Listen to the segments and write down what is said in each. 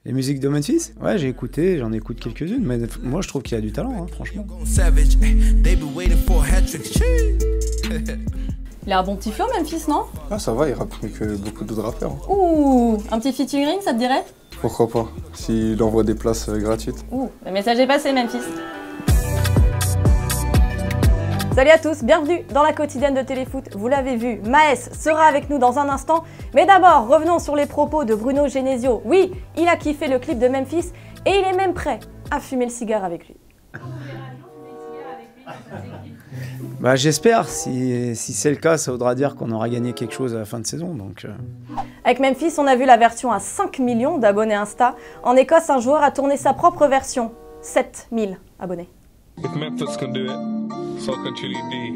Les musiques de Memphis? Ouais, j'ai écouté, j'en écoute quelques-unes, mais moi je trouve qu'il y a du talent, hein, franchement. Il a un bon petit flow, Memphis, non? Ah, ça va, il rappe mieux que beaucoup d'autres rappeurs. Ouh, un petit featuring, ça te dirait? Pourquoi pas, s'il envoie des places gratuites. Ouh, le message est passé, Memphis. Salut à tous, bienvenue dans la quotidienne de Téléfoot. Vous l'avez vu, Maes sera avec nous dans un instant. Mais d'abord, revenons sur les propos de Bruno Genesio. Oui, il a kiffé le clip de Memphis et il est même prêt à fumer le cigare avec lui. Bah j'espère, si c'est le cas, ça voudra dire qu'on aura gagné quelque chose à la fin de saison. Donc, Avec Memphis, on a vu la version à 5 millions d'abonnés Insta. En Écosse, un joueur a tourné sa propre version, 7000 abonnés. If Memphis can do it, so can Chili D.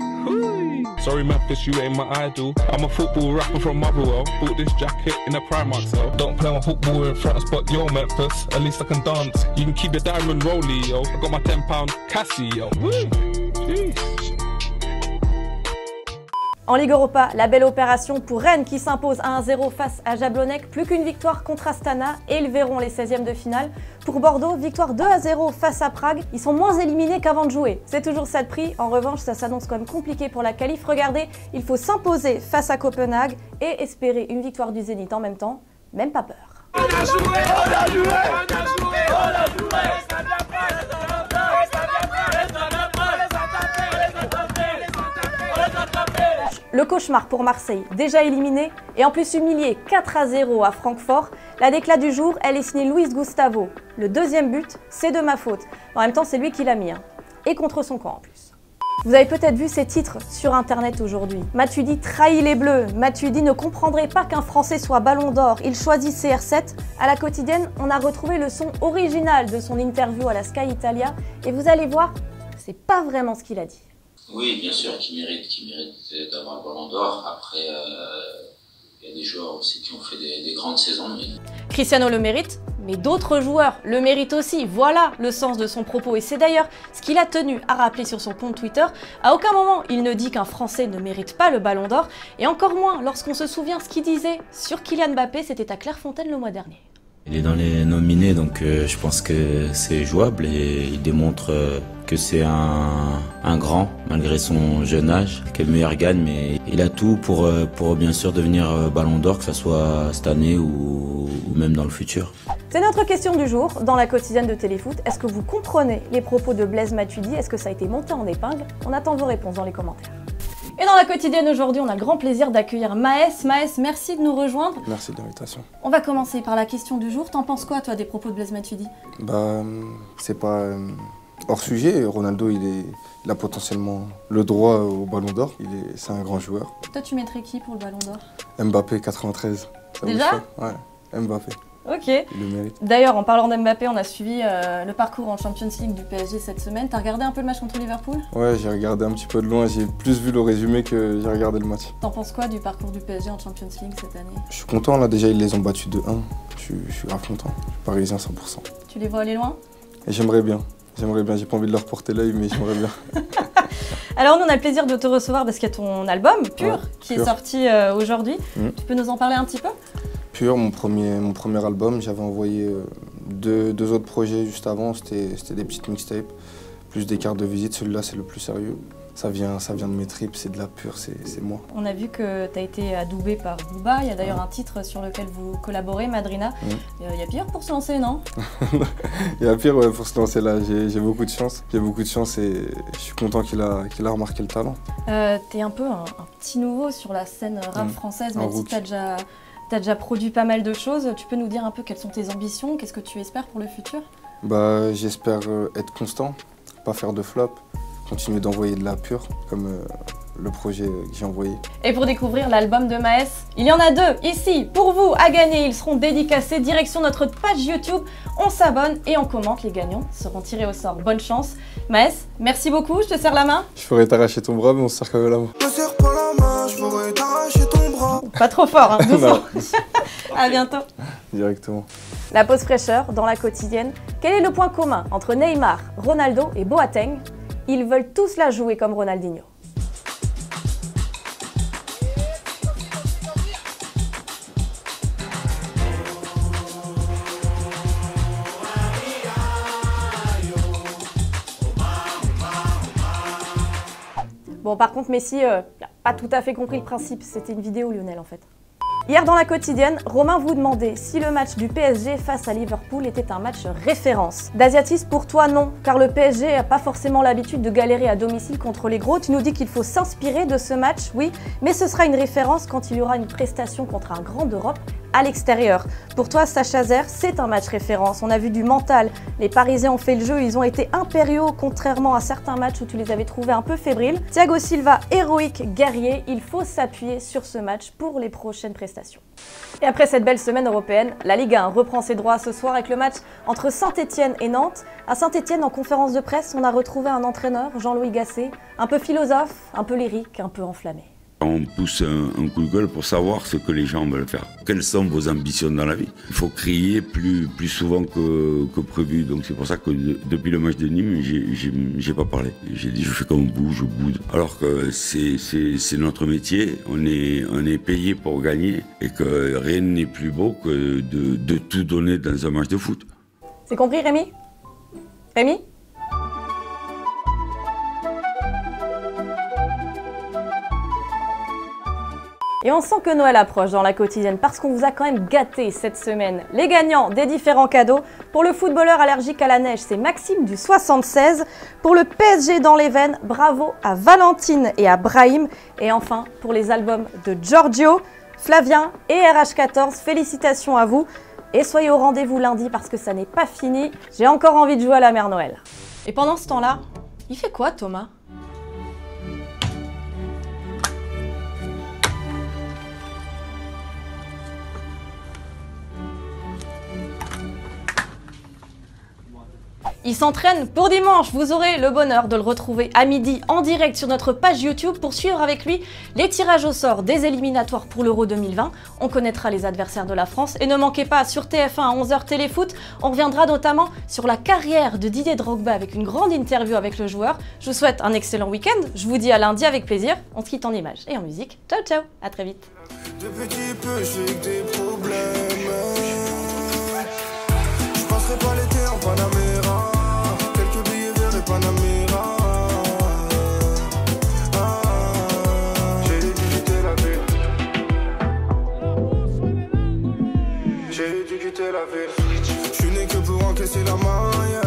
Sorry Memphis, you ain't my idol. I'm a football rapper from Motherwell. Bought this jacket in a Primark sale. Don't play on football in France, but yo Memphis, at least I can dance. You can keep your diamond rollie, yo. I got my £10 Cassie, yo. Jeez. En Ligue Europa, la belle opération pour Rennes qui s'impose à 1-0 face à Jablonec. Plus qu'une victoire contre Astana et ils verront les 16e de finale. Pour Bordeaux, victoire 2-0 face à Prague. Ils sont moins éliminés qu'avant de jouer. C'est toujours ça de prix. En revanche, ça s'annonce quand même compliqué pour la qualif. Regardez, il faut s'imposer face à Copenhague et espérer une victoire du Zénith en même temps. Même pas peur. On a joué, on a joué, on a joué, on a joué. Le cauchemar pour Marseille, déjà éliminé et en plus humilié 4-0 à Francfort. La déclat du jour, elle est signée Luis Gustavo. Le deuxième but, c'est de ma faute. En même temps, c'est lui qui l'a mis. Et contre son camp en plus. Vous avez peut-être vu ces titres sur internet aujourd'hui. Matuidi trahit les Bleus. Matuidi ne comprendrait pas qu'un Français soit ballon d'or. Il choisit CR7. À la quotidienne, on a retrouvé le son original de son interview à la Sky Italia. Et vous allez voir, c'est pas vraiment ce qu'il a dit. Oui, bien sûr, qui mérite d'avoir le ballon d'or. Après, il y a des joueurs aussi qui ont fait des grandes saisons. Mais... Cristiano le mérite, mais d'autres joueurs le méritent aussi. Voilà le sens de son propos. Et c'est d'ailleurs ce qu'il a tenu à rappeler sur son compte Twitter. À aucun moment, il ne dit qu'un Français ne mérite pas le ballon d'or. Et encore moins lorsqu'on se souvient ce qu'il disait sur Kylian Mbappé, c'était à Clairefontaine le mois dernier. Il est dans les nominés, donc je pense que c'est jouable et il démontre que c'est un grand, malgré son jeune âge, que le meilleur gagne, mais il a tout pour bien sûr devenir ballon d'or, que ce soit cette année ou même dans le futur. C'est notre question du jour dans la quotidienne de Téléfoot. Est-ce que vous comprenez les propos de Blaise Matuidi? Est-ce que ça a été monté en épingle? On attend vos réponses dans les commentaires. Et dans la quotidienne aujourd'hui, on a le grand plaisir d'accueillir Maes. Maes, merci de nous rejoindre. Merci de l'invitation. On va commencer par la question du jour. T'en penses quoi, toi, des propos de Blaise Matuidi? Bah, c'est pas hors sujet. Ronaldo, il a potentiellement le droit au ballon d'or. C'est un grand joueur. Toi, tu mettrais qui pour le ballon d'or? Mbappé, 93. Ça déjà? Ouais, Mbappé. Ok. Il le mérite. D'ailleurs, en parlant d'Mbappé, on a suivi le parcours en Champions League du PSG cette semaine. T'as regardé un peu le match contre Liverpool? Ouais, j'ai regardé un petit peu de loin. J'ai plus vu le résumé que j'ai regardé le match. T'en penses quoi du parcours du PSG en Champions League cette année? Je suis content, là, déjà, ils les ont battus de 1. Je suis grave content. Je suis parisien 100%. Tu les vois aller loin? Et j'aimerais bien. J'ai pas envie de leur porter l'œil, mais j'aimerais bien. Alors, nous, on a le plaisir de te recevoir parce qu'il y a ton album, Pur, qui est sorti aujourd'hui. Tu peux nous en parler un petit peu? Pur, mon premier album, j'avais envoyé deux autres projets juste avant, c'était des petites mixtapes, plus des cartes de visite. Celui-là, c'est le plus sérieux. Ça vient de mes tripes, c'est de la pure, c'est moi. On a vu que tu as été adoubé par Booba, il y a d'ailleurs un titre sur lequel vous collaborez, Madrina. Il y a pire pour se lancer, non? Il y a pire pour se lancer là, j'ai beaucoup de chance. J'ai beaucoup de chance et je suis content qu'il a remarqué le talent. T'es un peu un petit nouveau sur la scène rap française, même si t'as déjà produit pas mal de choses. Tu peux nous dire un peu quelles sont tes ambitions? Qu'est-ce que tu espères pour le futur? Bah, j'espère être constant, pas faire de flop, continuer d'envoyer de la pure, comme le projet que j'ai envoyé. Et pour découvrir l'album de Maes, il y en a deux ici pour vous à gagner. Ils seront dédicacés direction notre page YouTube. On s'abonne et on commente. Les gagnants seront tirés au sort. Bonne chance. Maes, merci beaucoup. Je te serre la main. Je ferais t'arracher ton bras, mais on se serre quand même la main. Ne serre pas la main, je ferais t'arracher ton bras. Pas trop fort, hein, doucement. À bientôt. Directement. La pause fraîcheur dans la quotidienne. Quel est le point commun entre Neymar, Ronaldo et Boateng? Ils veulent tous la jouer comme Ronaldinho. Bon, par contre, Messi n'a pas tout à fait compris le principe. C'était une vidéo, Lionel, en fait. Hier dans la quotidienne, Romain vous demandait si le match du PSG face à Liverpool était un match référence. D'Asiatis, pour toi non, car le PSG n'a pas forcément l'habitude de galérer à domicile contre les gros. Tu nous dis qu'il faut s'inspirer de ce match, oui, mais ce sera une référence quand il y aura une prestation contre un grand d'Europe à l'extérieur. Pour toi, Sacha Zer, c'est un match référence. On a vu du mental. Les Parisiens ont fait le jeu, ils ont été impériaux, contrairement à certains matchs où tu les avais trouvés un peu fébriles. Thiago Silva, héroïque, guerrier, il faut s'appuyer sur ce match pour les prochaines prestations. Et après cette belle semaine européenne, la Ligue 1 reprend ses droits ce soir avec le match entre Saint-Etienne et Nantes. À Saint-Etienne, en conférence de presse, on a retrouvé un entraîneur, Jean-Louis Gasset, un peu philosophe, un peu lyrique, un peu enflammé. On pousse un coup de gueule pour savoir ce que les gens veulent faire. Quelles sont vos ambitions dans la vie? Il faut crier plus souvent que prévu. Donc c'est pour ça que depuis le match de Nîmes, j'ai pas parlé. J'ai dit je fais comme vous, je boude. Alors que c'est notre métier. On est payé pour gagner et que rien n'est plus beau que de tout donner dans un match de foot. C'est compris, Rémi? Rémi? Et on sent que Noël approche dans la quotidienne parce qu'on vous a quand même gâté cette semaine. Les gagnants des différents cadeaux. Pour le footballeur allergique à la neige, c'est Maxime du 76. Pour le PSG dans les veines, bravo à Valentine et à Brahim. Et enfin, pour les albums de Giorgio, Flavien et RH14, félicitations à vous. Et soyez au rendez-vous lundi parce que ça n'est pas fini. J'ai encore envie de jouer à la Mère Noël. Et pendant ce temps-là, il fait quoi Thomas ? Il s'entraîne pour dimanche, vous aurez le bonheur de le retrouver à midi en direct sur notre page YouTube pour suivre avec lui les tirages au sort des éliminatoires pour l'Euro 2020. On connaîtra les adversaires de la France et ne manquez pas sur TF1 à 11h Téléfoot, on reviendra notamment sur la carrière de Didier Drogba avec une grande interview avec le joueur. Je vous souhaite un excellent week-end, je vous dis à lundi avec plaisir, on se quitte en images et en musique. Ciao ciao, à très vite. De petit peu, j'ai des problèmes. Je passerai pas l'été en Panamera. Quelques billets verts et Panamera. J'ai dû quitter la ville. J'ai dû quitter la ville. Je suis né que pour encaisser la maille.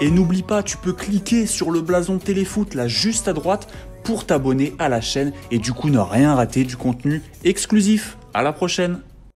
Et n'oublie pas, tu peux cliquer sur le blason Téléfoot là juste à droite pour t'abonner à la chaîne et du coup ne rien rater du contenu exclusif. À la prochaine!